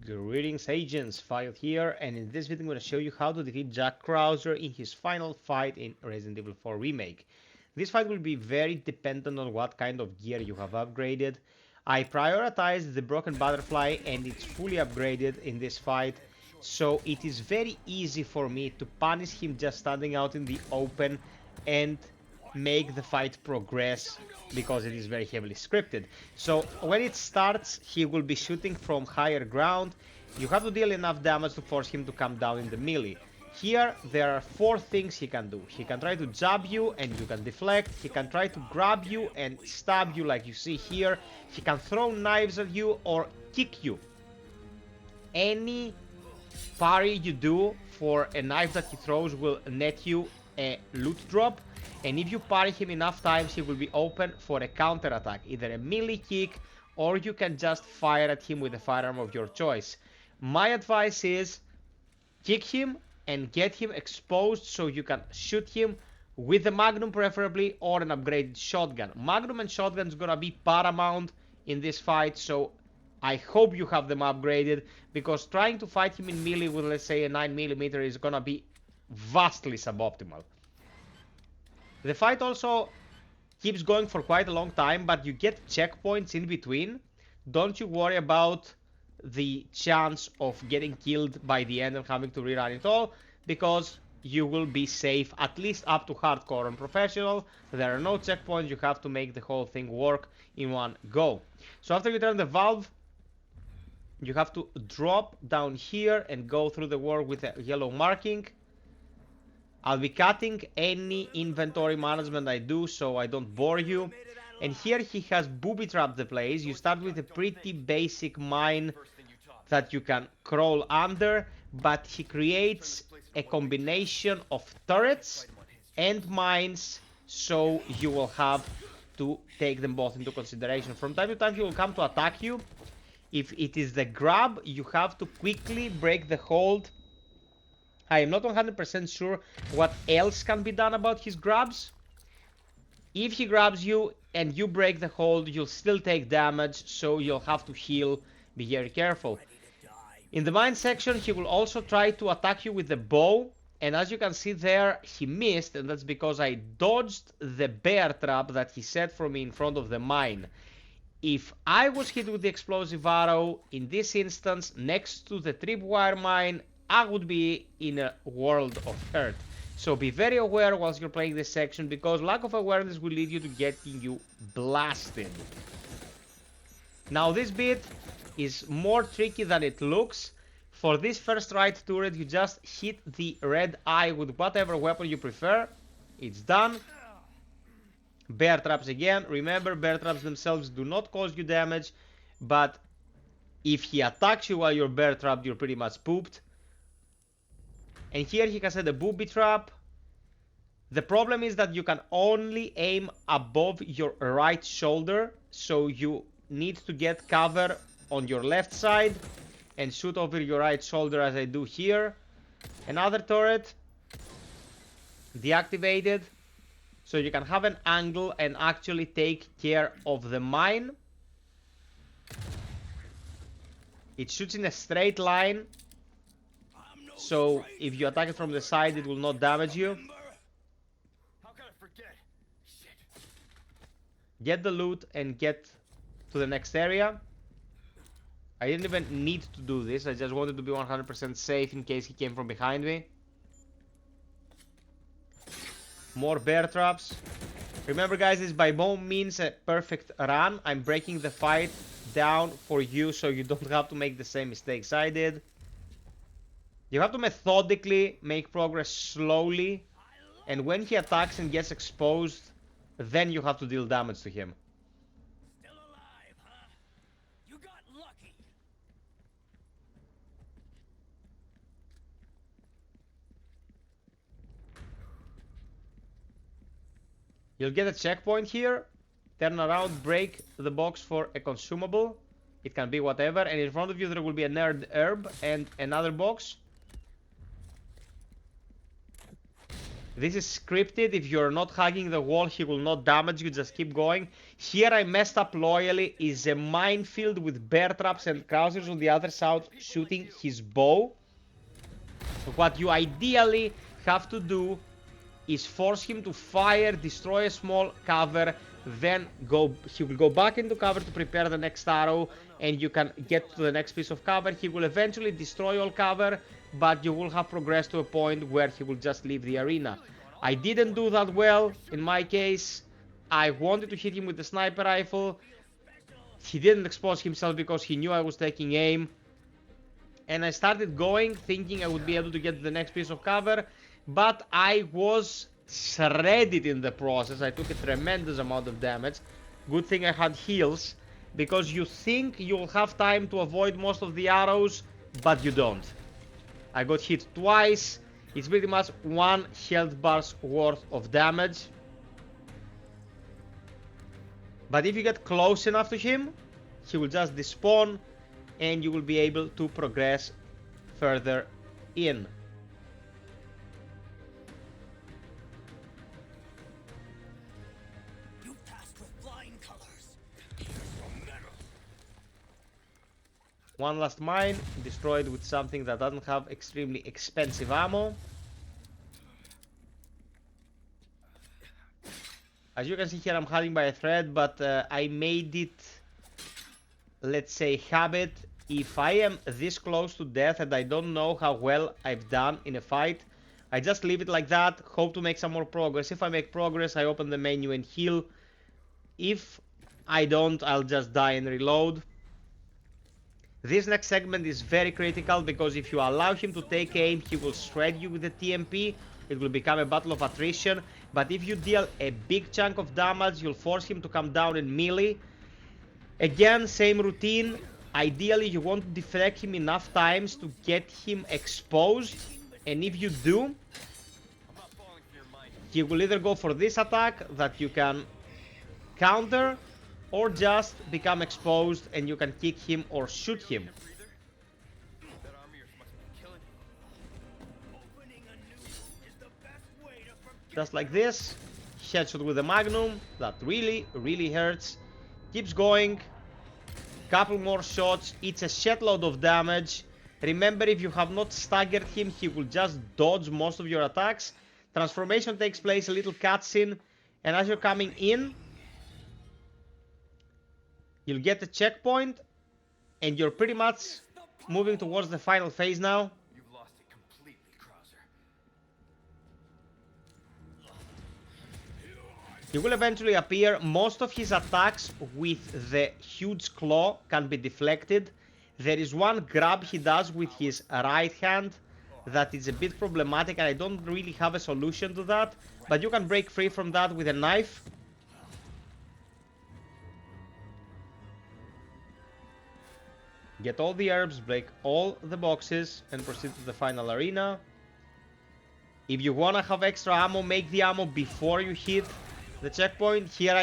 Greetings agents, FiOth here, and in this video I'm going to show you how to defeat Jack Krauser in his final fight in Resident Evil 4 Remake. This fight will be very dependent on what kind of gear you have upgraded. I prioritized the Broken Butterfly and it's fully upgraded in this fight, so it is very easy for me to punish him just standing out in the open and make the fight progress because it is very heavily scripted. So when it starts, he will be shooting from higher ground. You have to deal enough damage to force him to come down in the melee. Here there are 4 things he can do. He can try to jab you and you can deflect. He can try to grab you and stab you like you see here. He can throw knives at you or kick you. Any parry you do for a knife that he throws will net you a loot drop. And if you parry him enough times, he will be open for a counter attack, either a melee kick or you can just fire at him with a firearm of your choice. My advice is kick him and get him exposed so you can shoot him with a Magnum preferably or an upgraded shotgun. Magnum and shotgun is gonna be paramount in this fight, so I hope you have them upgraded, because trying to fight him in melee with, let's say, a 9mm is gonna be vastly suboptimal. The fight also keeps going for quite a long time, but you get checkpoints in between. Don't you worry about the chance of getting killed by the end and having to rerun it all, because you will be safe at least up to hardcore and professional. There are no checkpoints, you have to make the whole thing work in one go. So after you turn the valve, you have to drop down here and go through the wall with a yellow marking. I'll be cutting any inventory management I do so I don't bore you. And here he has booby-trapped the place. You start with a pretty basic mine that you can crawl under, but he creates a combination of turrets and mines, so you will have to take them both into consideration. From time to time he will come to attack you. If it is the grab, you have to quickly break the hold. I am not 100% sure what else can be done about his grabs. If he grabs you and you break the hold, you'll still take damage, so you'll have to heal. Be very careful. In the mine section, he will also try to attack you with the bow, and as you can see there, he missed, and that's because I dodged the bear trap that he set for me in front of the mine. If I was hit with the explosive arrow, in this instance, next to the tripwire mine, I would be in a world of hurt. So be very aware whilst you're playing this section, because lack of awareness will lead you to getting you blasted. Now this bit is more tricky than it looks. For this first right turret, you just hit the red eye with whatever weapon you prefer. It's done. Bear traps again. Remember, bear traps themselves do not cause you damage, but if he attacks you while you're bear trapped, you're pretty much pooped. And here he has set a booby trap. The problem is that you can only aim above your right shoulder, so you need to get cover on your left side and shoot over your right shoulder as I do here. Another turret deactivated, so you can have an angle and actually take care of the mine. It shoots in a straight line, so if you attack it from the side, it will not damage you. Get the loot and get to the next area. I didn't even need to do this. I just wanted to be 100% safe in case he came from behind me. More bear traps. Remember guys, this by no means a perfect run. I'm breaking the fight down for you so you don't have to make the same mistakes I did. You have to methodically make progress slowly, and when he attacks and gets exposed, then you have to deal damage to him. Still alive, huh? You got lucky. You'll get a checkpoint here. Turn around, break the box for a consumable. It can be whatever, and in front of you there will be a nerd herb and another box. This is scripted. If you're not hugging the wall, he will not damage you. Just keep going. Here I messed up loyally. Is a minefield with bear traps and Krausers on the other side shooting his bow. What you ideally have to do is force him to fire, destroy a small cover, then he will go back into cover to prepare the next arrow, and you can get to the next piece of cover. He will eventually destroy all cover, but you will have progressed to a point where he will just leave the arena. I didn't do that well in my case. I wanted to hit him with the sniper rifle. He didn't expose himself because he knew I was taking aim. And I started going thinking I would be able to get to the next piece of cover, but I was shredded in the process. I took a tremendous amount of damage. Good thing I had heals, because you think you'll have time to avoid most of the arrows, but you don't. I got hit twice. It's pretty much 1 health bar's worth of damage. But if you get close enough to him, he will just despawn, and you will be able to progress further in. You passed with flying colors. Here's your medal. One last mine, destroyed with something that doesn't have extremely expensive ammo. As you can see here, I'm hiding by a thread, but I made it, let's say, habit. If I am this close to death and I don't know how well I've done in a fight, I just leave it like that, hope to make some more progress. If I make progress, I open the menu and heal. If I don't, I'll just die and reload. This next segment is very critical, because if you allow him to take aim, he will shred you with the TMP. It will become a battle of attrition. But if you deal a big chunk of damage, you'll force him to come down in melee. Again, same routine. Ideally, you want to deflect him enough times to get him exposed. And if you do, he will either go for this attack that you can counter, or just become exposed and you can kick him or shoot him. Just like this. Headshot with the Magnum. That really, really hurts. Keeps going. Couple more shots. It's a shitload of damage. Remember, if you have not staggered him, he will just dodge most of your attacks. Transformation takes place, a little cutscene, and as you're coming in, you'll get a checkpoint, and you're pretty much moving towards the final phase now. You've lost it completely, Krauser. He will eventually appear. Most of his attacks with the huge claw can be deflected. There is one grab he does with his right hand that is a bit problematic, and I don't really have a solution to that. But you can break free from that with a knife. Get all the herbs, break all the boxes, and proceed to the final arena. If you wanna have extra ammo, make the ammo before you hit the checkpoint. Here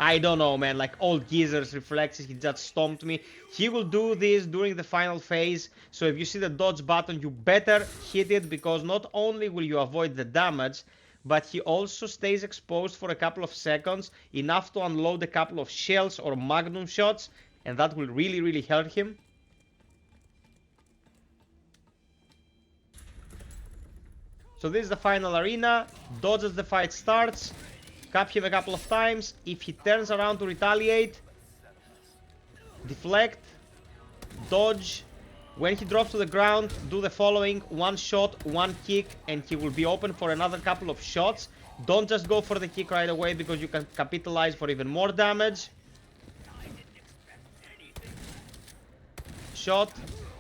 I don't know, man, like old geezer's reflexes, he just stomped me. He will do this during the final phase, so if you see the dodge button, you better hit it, because not only will you avoid the damage, but he also stays exposed for a couple of seconds, enough to unload a couple of shells or magnum shots, and that will really, really hurt him. So this is the final arena. Dodge as the fight starts. Cap him a couple of times. If he turns around to retaliate, deflect, dodge. When he drops to the ground, do the following: one shot, one kick, and he will be open for another couple of shots. Don't just go for the kick right away, because you can capitalize for even more damage. Shot,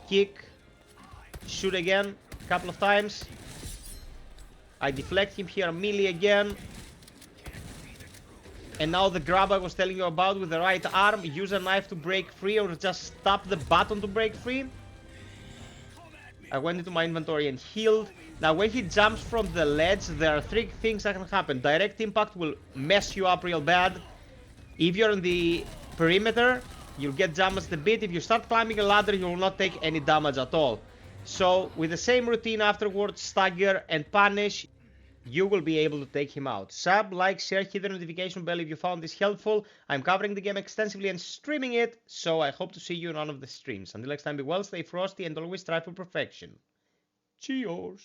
kick, shoot again, couple of times. I deflect him here, melee again. And now the grab I was telling you about with the right arm. Use a knife to break free, or just tap the button to break free. I went into my inventory and healed. Now when he jumps from the ledge, there are 3 things that can happen. Direct impact will mess you up real bad. If you're in the perimeter, you'll get damaged a bit. If you start climbing a ladder, you will not take any damage at all. So with the same routine afterwards, stagger and punish. you will be able to take him out. Sub, like, share, hit the notification bell if you found this helpful. I'm covering the game extensively and streaming it, so I hope to see you in one of the streams. Until next time, be well, stay frosty, and always strive for perfection. Cheers!